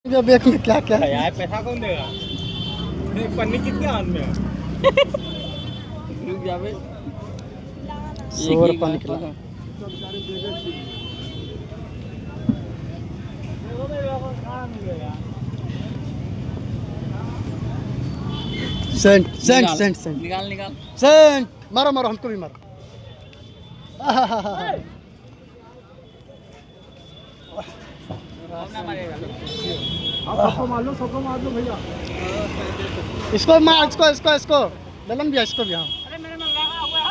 जो बैग में क्या क्या है यार पैसा कौन देगा? एक पन्नी कितने हाथ में है? रुक जा बे। 100 रुपया निकला। सेंट सेंट सेंट सेंट निकाल निकाल। सेंट मारो मारो हमको भी मारो। सबको मार लो भैया। इसको मार इसको इसको इसको ललन भी है, इसको भी। हाँ अरे मेरे में लगा हुआ है।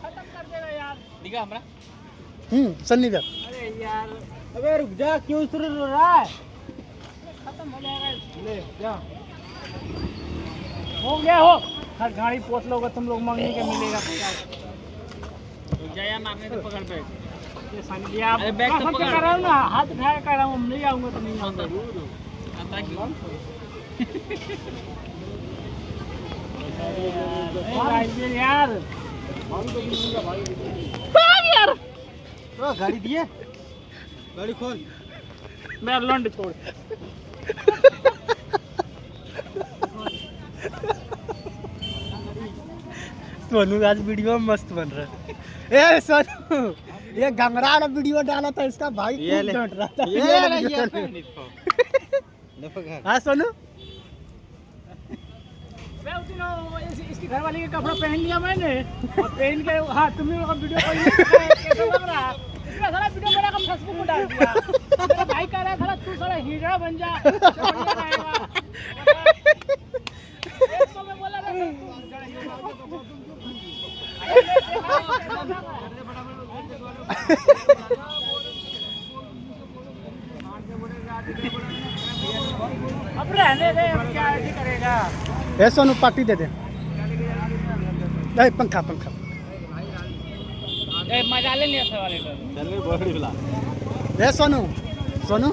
खत्म कर देगा यार। दिखा हमरा। सन्नी भैया। अरे यार अबे रुक जा, क्यों शुरू हो रहा है? खत्म हो जाएगा। ले जा। हो गया हो। हर गाड़ी पोस लोगे तुम लोग, मांगने के मिलेगा। रुक जा यार, मारने से पकड़ पे। ये संजय आप बैग तो पकड़ रहा हूं ना, हाथ उठाया कर रहा हूं, नहीं आऊंगा तो नहीं आऊंगा। आता क्यों? यार यार तो गाड़ी दिए, गाड़ी खोल। मेरा लंड छोड़। सोनू आज वीडियो मस्त बन रहा है। ए सोनू, ये घंगरा वाला वीडियो डाला था इसका भाई, खूब डांट रहा था। हाँ सोनू, इसकी घरवाली का कपड़ा पहन लिया मैंने और पहन के, हाँ तुम लोग का वीडियो कैसा लग रहा है? इसमें सारा वीडियो मेरा कम फेसबुक में डाल दिया। मेरा भाई कह रहा था तू सारा हीरा बन जा, बढ़िया रहेगा। एक तो मैं बोला था अब रहने दे, अब क्या ऐसे करेगा। ए सोनू पार्टी दे दे। ए पंखा पंखा। ए मजा ले लिया सवाल का। चल रे बड़ी बुला। ए सोनू सोनू,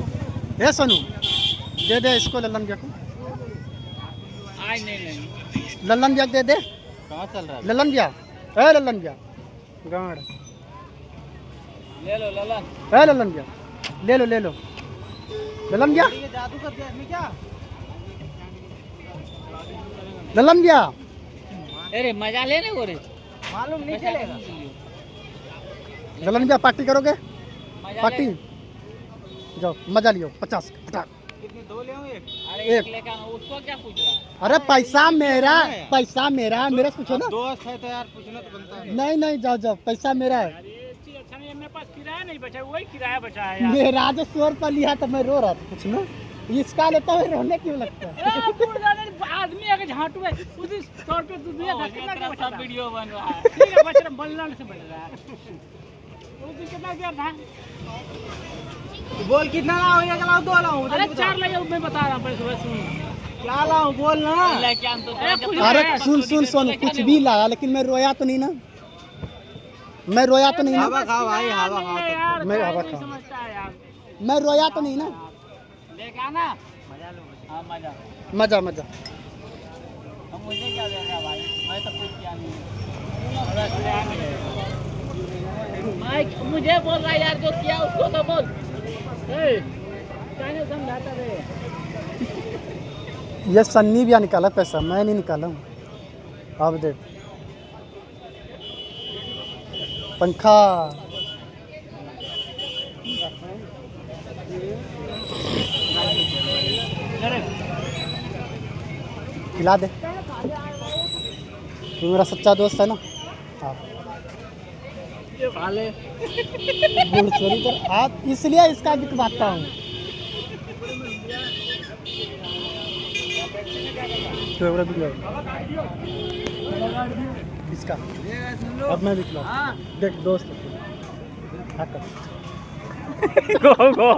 ए सोनू दे दे इसको, ललन भैया को। आज नहीं ललन भैया दे दे। कहाँ चल रहा है? ललन भैया, ए ललन भैया गाड़। ले लो ललन। ए ललन भैया ले लो ललन भैया। जादू कर दिया इसमें क्या? ललन भैया अरे मजा लेने को रे, मालूम नहीं चलेगा। ललन भैया पार्टी करोगे? मजा पार्टी जाओ, मजा लियो। 50 फटाक। कितने दो ले आऊं? एक। अरे एक। एक लेकर आना, उसको क्या पूछ रहा है? अरे पैसा मेरा, पैसा मेरा है, मेरे से पूछो ना। दोस्त है तो यार पूछना तो बनता है। नहीं नहीं जाओ जाओ, पैसा मेरा है। अरे चीज अच्छा नहीं है, मेरे पास किराया नहीं बचा, वही किराया बचा है यार। मेरा जो 100 रुपया लिया तो मैं रो रहा था, कुछ ना इसका लेता हुए रोने क्यों लगता है? आदमी अगर झांटू है उसी 100 रुपये तू दिया था, कितना क्या बचा? वीडियो बन रहा है, ठीक है बच रहा, बल्ला से बच रहा है। उस दिन कितना दिया था? बोल कितना लाऊं? एक लाऊं, दो लाऊं? अरे 4 ले, मैं बता रहा हूँ, सुबह सुन क्या लाऊं, बोल ना। अरे सुन सुन सोनू, कुछ भी लाया लेकिन मैं रोया तो नहीं ना, मैं रोया तो नहीं ना। हवा खा भाई, हवा खा। मैं हवा खा, समझता है यार, मैं रोया तो नहीं ना। लेके आना, मजा लो। हाँ मजा मजा मजा। अब मुझे क्या देगा भाई, मैं तो कुछ किया नहीं। माइक मुझे बोल रहा है यार, जो किया उसको तो बोल। क्या समझाता रे? ये सन्नी भी निकाला पैसा, मैं नहीं निकाला हूँ। अब देख पंखा। खिला दे, तू मेरा सच्चा दोस्त है ना। हाँ गुड़ चोरी कर आप, इसलिए इसका बिकवाता हूँ। इसका अब मैं निकला, देख दोस्त गो गो।